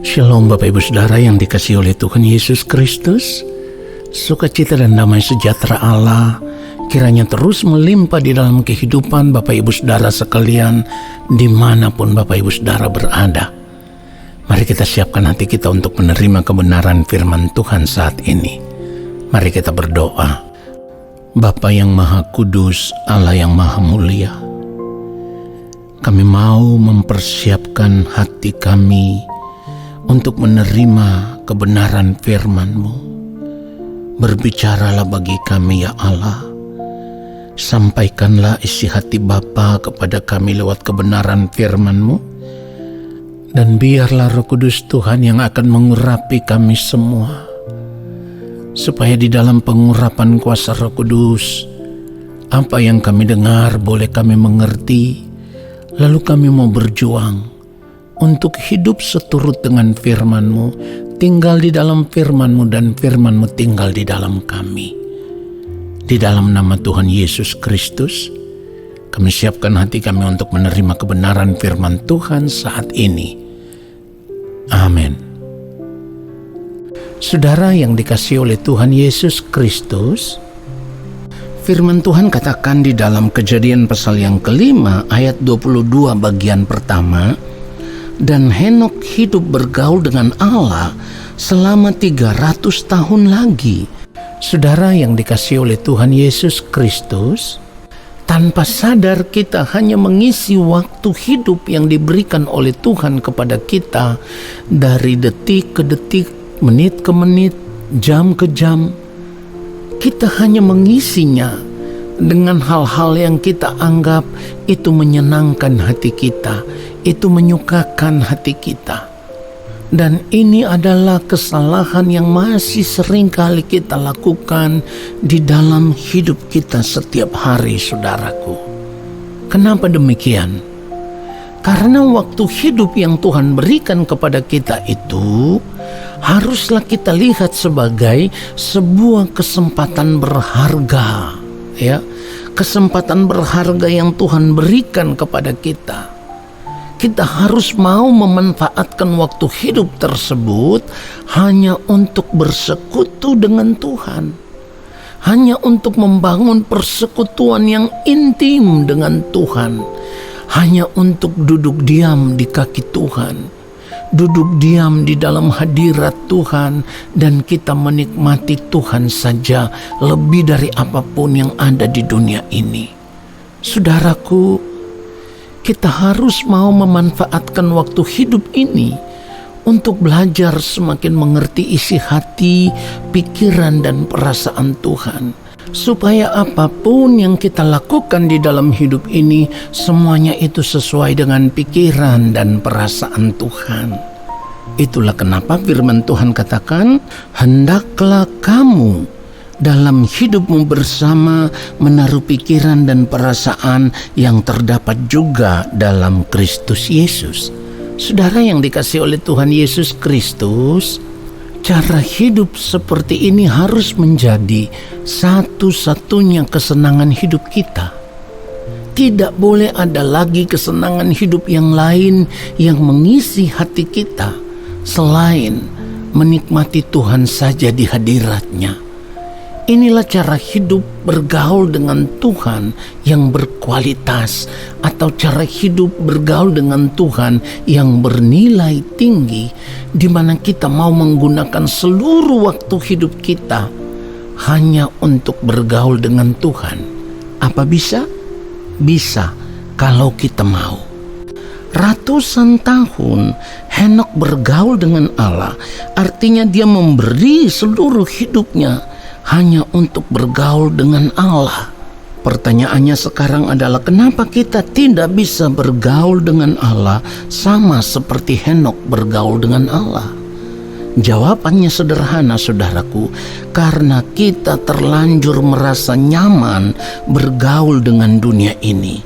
Shalom Bapak Ibu Saudara yang dikasihi oleh Tuhan Yesus Kristus. Sukacita dan damai sejahtera Allah kiranya terus melimpah di dalam kehidupan Bapak Ibu Saudara sekalian dimanapun Bapak Ibu Saudara berada. Mari kita siapkan hati kita untuk menerima kebenaran firman Tuhan saat ini. Mari kita berdoa. Bapa yang Maha Kudus, Allah yang Maha Mulia, kami mau mempersiapkan hati kami untuk menerima kebenaran firman-Mu. Berbicaralah bagi kami ya Allah. Sampaikanlah isi hati Bapa kepada kami lewat kebenaran firman-Mu. Dan biarlah Roh Kudus Tuhan yang akan mengurapi kami semua. Supaya di dalam pengurapan kuasa Roh Kudus, apa yang kami dengar boleh kami mengerti. Lalu kami mau berjuang untuk hidup seturut dengan firman-Mu, tinggal di dalam firman-Mu dan firman-Mu tinggal di dalam kami. Di dalam nama Tuhan Yesus Kristus, kami siapkan hati kami untuk menerima kebenaran firman Tuhan saat ini. Amin. Saudara yang dikasihi oleh Tuhan Yesus Kristus, firman Tuhan katakan di dalam Kejadian pasal yang kelima ayat 22 bagian pertama, dan Henok hidup bergaul dengan Allah selama 300 tahun lagi. Saudara yang dikasihi oleh Tuhan Yesus Kristus, tanpa sadar kita hanya mengisi waktu hidup yang diberikan oleh Tuhan kepada kita dari detik ke detik, menit ke menit, jam ke jam. Kita hanya mengisinya dengan hal-hal yang kita anggap itu menyenangkan hati kita, itu menyukakan hati kita. Dan ini adalah kesalahan yang masih sering kali kita lakukan di dalam hidup kita setiap hari, saudaraku. Kenapa demikian? Karena waktu hidup yang Tuhan berikan kepada kita itu haruslah kita lihat sebagai sebuah kesempatan berharga, ya. Kesempatan berharga yang Tuhan berikan kepada kita. Kita harus mau memanfaatkan waktu hidup tersebut hanya untuk bersekutu dengan Tuhan. Hanya untuk membangun persekutuan yang intim dengan Tuhan. Hanya untuk duduk diam di kaki Tuhan. Duduk diam di dalam hadirat Tuhan. Dan kita menikmati Tuhan saja lebih dari apapun yang ada di dunia ini. Saudaraku, kita harus mau memanfaatkan waktu hidup ini untuk belajar semakin mengerti isi hati, pikiran, dan perasaan Tuhan. Supaya apapun yang kita lakukan di dalam hidup ini, semuanya itu sesuai dengan pikiran dan perasaan Tuhan. Itulah kenapa firman Tuhan katakan, hendaklah kamu dalam hidupmu bersama menaruh pikiran dan perasaan yang terdapat juga dalam Kristus Yesus. Saudara yang dikasihi oleh Tuhan Yesus Kristus, cara hidup seperti ini harus menjadi satu-satunya kesenangan hidup kita. Tidak boleh ada lagi kesenangan hidup yang lain yang mengisi hati kita selain menikmati Tuhan saja di hadirat-Nya. Inilah cara hidup bergaul dengan Tuhan yang berkualitas, atau cara hidup bergaul dengan Tuhan yang bernilai tinggi, di mana kita mau menggunakan seluruh waktu hidup kita hanya untuk bergaul dengan Tuhan. Apa bisa? Bisa kalau kita mau. Ratusan tahun Henok bergaul dengan Allah, artinya dia memberi seluruh hidupnya hanya untuk bergaul dengan Allah. Pertanyaannya sekarang adalah, kenapa kita tidak bisa bergaul dengan Allah sama seperti Henok bergaul dengan Allah? Jawabannya sederhana, saudaraku, karena kita terlanjur merasa nyaman bergaul dengan dunia ini.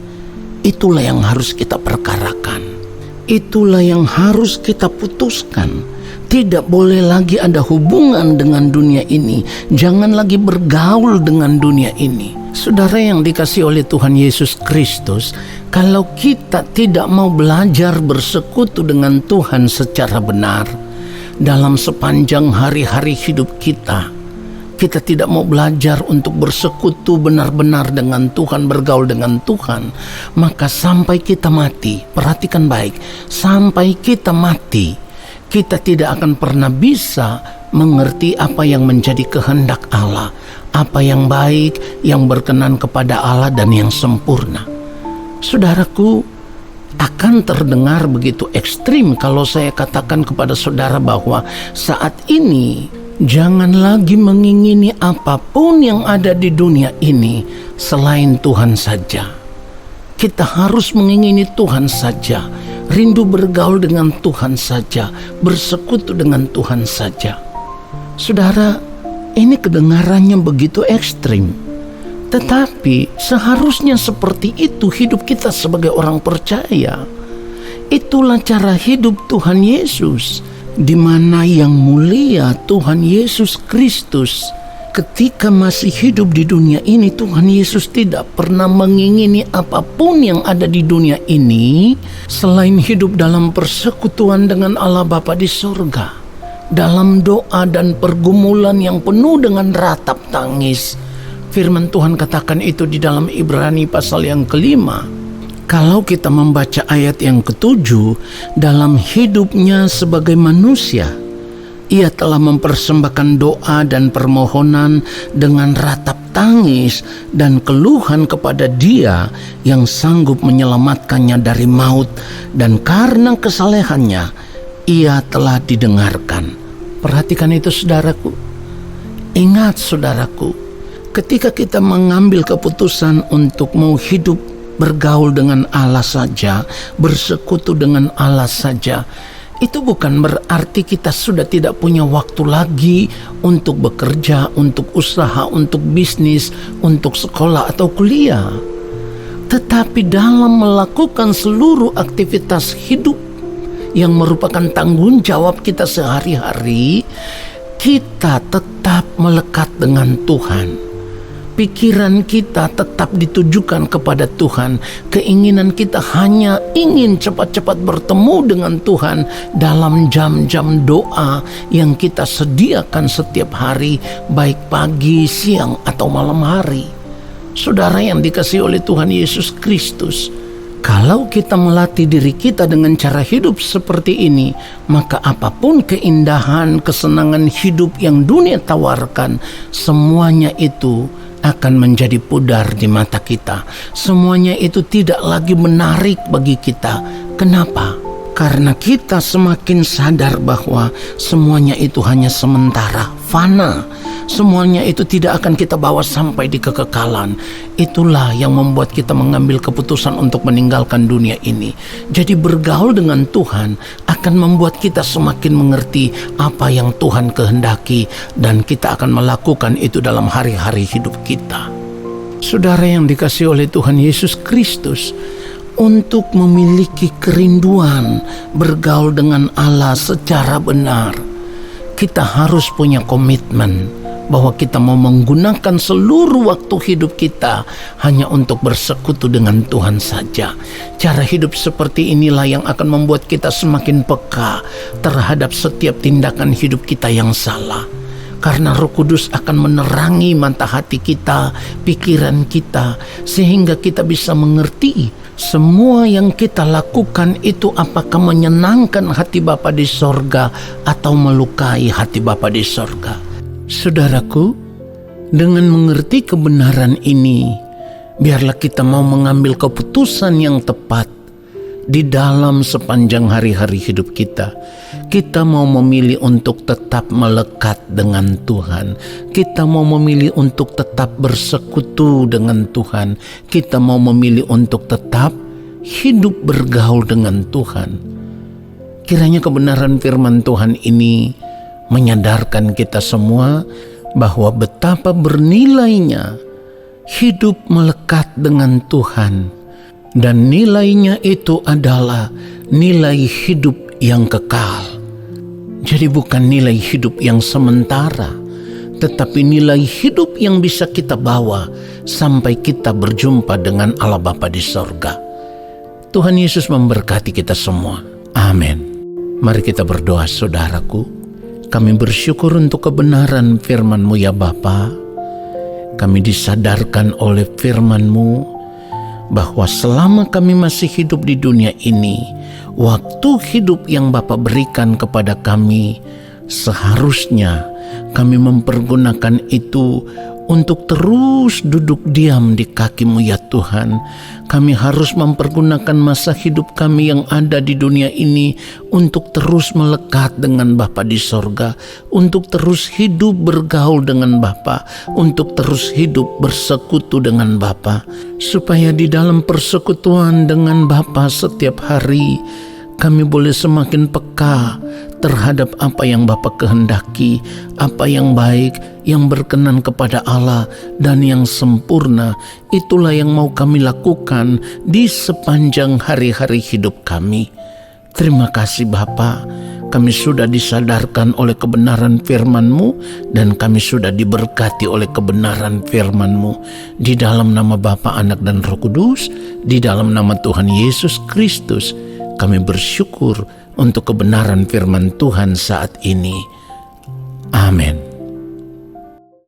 Itulah yang harus kita perkarakan. Itulah yang harus kita putuskan. Tidak boleh lagi ada hubungan dengan dunia ini. Jangan lagi bergaul dengan dunia ini. Saudara yang dikasihi oleh Tuhan Yesus Kristus, kalau kita tidak mau belajar bersekutu dengan Tuhan secara benar dalam sepanjang hari-hari hidup kita tidak mau belajar untuk bersekutu benar-benar dengan Tuhan, bergaul dengan Tuhan, maka sampai kita mati, perhatikan baik, sampai kita mati, kita tidak akan pernah bisa mengerti apa yang menjadi kehendak Allah, apa yang baik, yang berkenan kepada Allah dan yang sempurna. Saudaraku, akan terdengar begitu ekstrim kalau saya katakan kepada saudara bahwa saat ini jangan lagi mengingini apapun yang ada di dunia ini selain Tuhan saja. Kita harus mengingini Tuhan saja, rindu bergaul dengan Tuhan saja, bersekutu dengan Tuhan saja. Saudara, ini kedengarannya begitu ekstrim, tetapi seharusnya seperti itu hidup kita sebagai orang percaya. Itulah cara hidup Tuhan Yesus, di mana yang mulia Tuhan Yesus Kristus ketika masih hidup di dunia ini, Tuhan Yesus tidak pernah mengingini apapun yang ada di dunia ini selain hidup dalam persekutuan dengan Allah Bapa di sorga, dalam doa dan pergumulan yang penuh dengan ratap tangis. Firman Tuhan katakan itu di dalam Ibrani pasal yang ke-5. Kalau kita membaca ayat yang ke-7, dalam hidupnya sebagai manusia, ia telah mempersembahkan doa dan permohonan dengan ratap tangis dan keluhan kepada Dia yang sanggup menyelamatkannya dari maut, dan karena kesalehannya ia telah didengarkan. Perhatikan itu saudaraku. Ingat saudaraku, ketika kita mengambil keputusan untuk mau hidup bergaul dengan Allah saja, bersekutu dengan Allah saja, itu bukan berarti kita sudah tidak punya waktu lagi untuk bekerja, untuk usaha, untuk bisnis, untuk sekolah atau kuliah. Tetapi dalam melakukan seluruh aktivitas hidup yang merupakan tanggung jawab kita sehari-hari, kita tetap melekat dengan Tuhan. Pikiran kita tetap ditujukan kepada Tuhan. Keinginan kita hanya ingin cepat-cepat bertemu dengan Tuhan dalam jam-jam doa yang kita sediakan setiap hari, baik pagi, siang, atau malam hari. Saudara yang dikasihi oleh Tuhan Yesus Kristus, kalau kita melatih diri kita dengan cara hidup seperti ini, maka apapun keindahan, kesenangan hidup yang dunia tawarkan, semuanya itu akan menjadi pudar di mata kita. Semuanya itu tidak lagi menarik bagi kita. Kenapa? Karena kita semakin sadar bahwa semuanya itu hanya sementara, fana. Semuanya itu tidak akan kita bawa sampai di kekekalan. Itulah yang membuat kita mengambil keputusan untuk meninggalkan dunia ini. Jadi bergaul dengan Tuhan akan membuat kita semakin mengerti apa yang Tuhan kehendaki, dan kita akan melakukan itu dalam hari-hari hidup kita. Saudara yang dikasihi oleh Tuhan Yesus Kristus, untuk memiliki kerinduan bergaul dengan Allah secara benar, kita harus punya komitmen bahwa kita mau menggunakan seluruh waktu hidup kita hanya untuk bersekutu dengan Tuhan saja. Cara hidup seperti inilah yang akan membuat kita semakin peka terhadap setiap tindakan hidup kita yang salah. Karena Roh Kudus akan menerangi mata hati kita, pikiran kita, sehingga kita bisa mengerti semua yang kita lakukan itu apakah menyenangkan hati Bapa di sorga atau melukai hati Bapa di sorga. Saudaraku, dengan mengerti kebenaran ini, biarlah kita mau mengambil keputusan yang tepat di dalam sepanjang hari-hari hidup kita. Kita mau memilih untuk tetap melekat dengan Tuhan. Kita mau memilih untuk tetap bersekutu dengan Tuhan. Kita mau memilih untuk tetap hidup bergaul dengan Tuhan. Kiranya kebenaran firman Tuhan ini menyadarkan kita semua bahwa betapa bernilainya hidup melekat dengan Tuhan, dan nilainya itu adalah nilai hidup yang kekal. Jadi bukan nilai hidup yang sementara, tetapi nilai hidup yang bisa kita bawa sampai kita berjumpa dengan Allah Bapa di sorga. Tuhan Yesus memberkati kita semua. Amin. Mari kita berdoa, saudaraku. Kami bersyukur untuk kebenaran firman-Mu ya Bapa. Kami disadarkan oleh firman-Mu bahwa selama kami masih hidup di dunia ini, waktu hidup yang Bapa berikan kepada kami, seharusnya kami mempergunakan itu untuk terus duduk diam di kaki-Mu ya Tuhan. Kami harus mempergunakan masa hidup kami yang ada di dunia ini untuk terus melekat dengan Bapa di sorga, untuk terus hidup bergaul dengan Bapa, untuk terus hidup bersekutu dengan Bapa, supaya di dalam persekutuan dengan Bapa setiap hari kami boleh semakin peka terhadap apa yang Bapa kehendaki, apa yang baik, yang berkenan kepada Allah, dan yang sempurna. Itulah yang mau kami lakukan di sepanjang hari-hari hidup kami. Terima kasih Bapa, kami sudah disadarkan oleh kebenaran firman-Mu, dan kami sudah diberkati oleh kebenaran firman-Mu. Di dalam nama Bapa, Anak, dan Roh Kudus, di dalam nama Tuhan Yesus Kristus, kami bersyukur untuk kebenaran firman Tuhan saat ini. Amin.